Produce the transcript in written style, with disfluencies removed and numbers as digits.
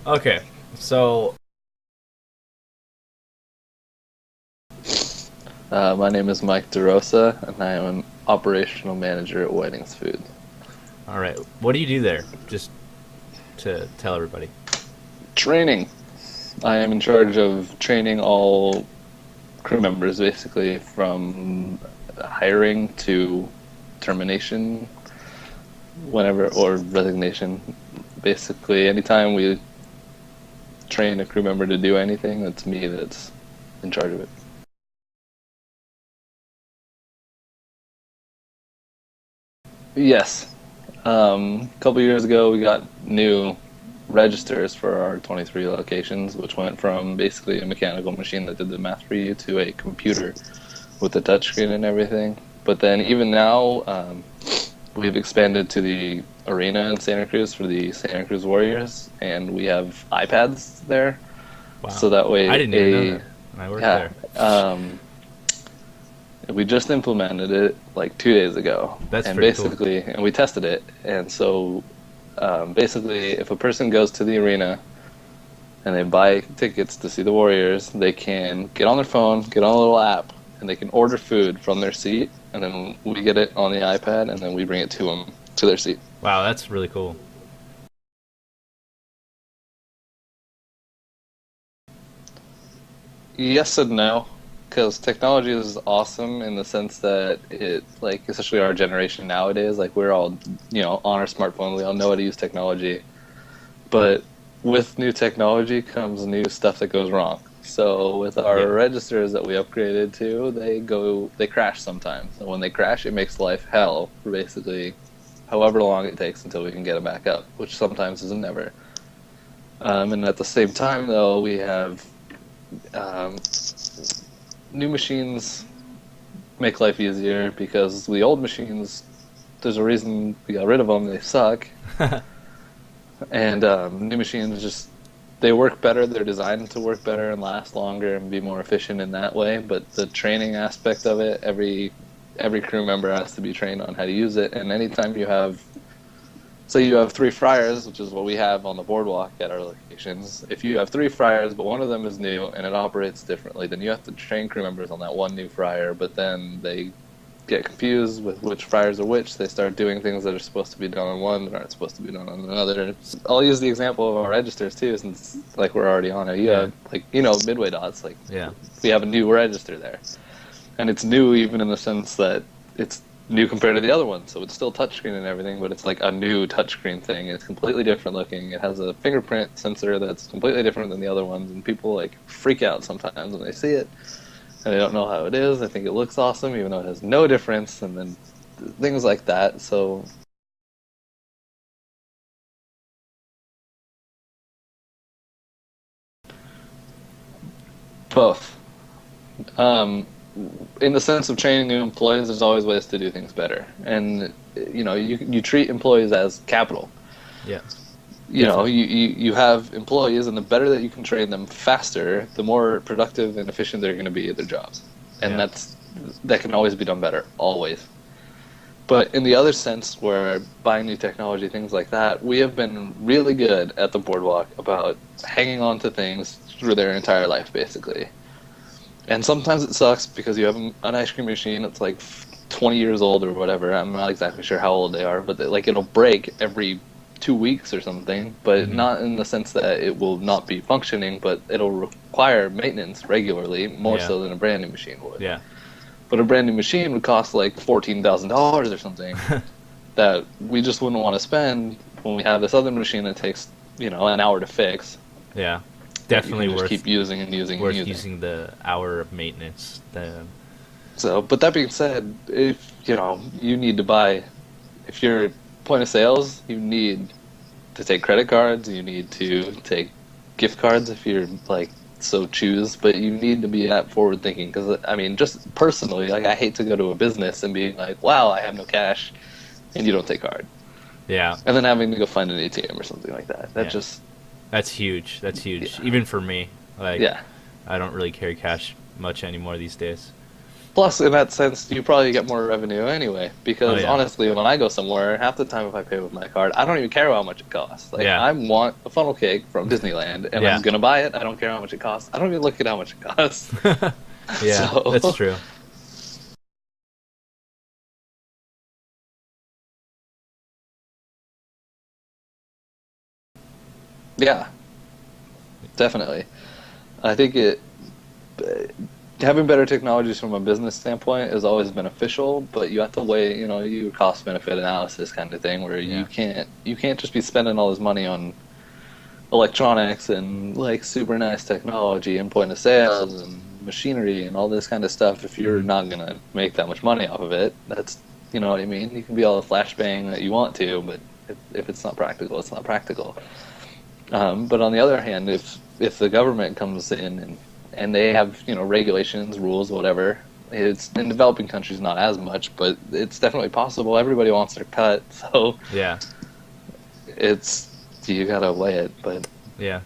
Okay, so My name is Mike DeRosa, and I am an operational manager at Whiting's Food. all right, what do you do there? Just to tell everybody. Training. I am in charge of training all crew members, basically, from hiring to termination, whenever, or resignation. Basically, anytime we train a crew member to do anything, it's me that's in charge of it. Yes. A couple years ago, we got new registers for our 23 locations, which went from basically a mechanical machine that did the math for you to a computer with the touchscreen and everything. But then even now, we've expanded to the arena in Santa Cruz for the Santa Cruz Warriors, and we have iPads there. Wow, So that I way, didn't even know that. I worked yeah, there. we just implemented it like 2 days ago, That's and pretty cool. basically, and we tested it, and so basically, if a person goes to the arena and they buy tickets to see the Warriors, they can get on their phone, get on a little app, and they can order food from their seat, and then we get it on the iPad, and then we bring it to them to their seat. Wow, that's really cool. Yes and no, because technology is awesome in the sense that it, like, especially our generation nowadays, like we're all, on our smartphone, we all know how to use technology. But with new technology comes new stuff that goes wrong. So with our Yeah, registers that we upgraded to, they crash sometimes. And when they crash, it makes life hell for basically however long it takes until we can get them back up, which sometimes is never. And at the same time, though, we have um, new machines make life easier because the old machines, there's a reason we got rid of them. They suck, and new machines just they work better. They're designed to work better and last longer and be more efficient in that way. But the training aspect of it, every crew member has to be trained on how to use it. And anytime you have, say, you have three fryers, which is what we have on the boardwalk at our locations. If you have three fryers, but one of them is new and it operates differently, then you have to train crew members on that one new fryer. But then they get confused with which fryers are which. They start doing things that are supposed to be done on one that aren't supposed to be done on another. I'll use the example of our registers too, since like we're already on it. You yeah, have like Midway dots. Like yeah, we have a new register there, and it's new even in the sense that it's new compared to the other one. So it's still touchscreen and everything, but it's like a new touchscreen thing. It's completely different looking. It has a fingerprint sensor that's completely different than the other ones, and people like freak out sometimes when they see it and I don't know how it is. I think it looks awesome, even though it has no difference, and then things like that. So both. Um, in the sense of training new employees, there's always ways to do things better, and you treat employees as capital. yeah, You know, definitely. you have employees, and the better that you can train them faster, the more productive and efficient they're going to be at their jobs, and Yeah, that can always be done better, always. But in the other sense, where buying new technology, things like that, we have been really good at the boardwalk about hanging on to things through their entire life, basically. And sometimes it sucks because you have an ice cream machine that's like 20 years old or whatever. I'm not exactly sure how old they are, but like it'll break every 2 weeks or something. But hmm, not in the sense that it will not be functioning, but it'll require maintenance regularly, more yeah, so than a brand new machine would. yeah, But a brand new machine would cost like $14,000 or something that we just wouldn't want to spend when we have this other machine that takes an hour to fix yeah. that you Definitely can just worth keep using and using and worth using. using the hour of maintenance. The So, but that being said, if you need to buy, if you're point of sales, you need to take credit cards, you need to take gift cards if you're like so choose, but you need to be that forward thinking because I mean, just personally, like I hate to go to a business and be like, wow, I have no cash, and you don't take card, yeah, and then having to go find an ATM or something like that. That yeah. just That's huge. That's huge. yeah Even for me, like yeah I don't really carry cash much anymore these days. Plus, in that sense, you probably get more revenue anyway. Because Oh, yeah. honestly, when I go somewhere, half the time if I pay with my card, I don't even care how much it costs. Like, Yeah. I want a funnel cake from Disneyland, and Yeah. I'm gonna buy it. I don't care how much it costs. I don't even look at how much it costs. Yeah, So- that's true. Yeah, definitely. I think it having better technologies from a business standpoint is always beneficial, but you have to weigh, your cost benefit analysis kind of thing, where Yeah. you can't just be spending all this money on electronics and like super nice technology and point of sales and machinery and all this kind of stuff if you're not gonna make that much money off of it. That's you know what I mean. You can be all the flashbang that you want to, but if it's not practical, it's not practical. But on the other hand, if the government comes in and they have regulations, rules, whatever, it's in developing countries not as much, but it's definitely possible. Everybody wants their cut, so Yeah. it's you gotta weigh it. But Yeah.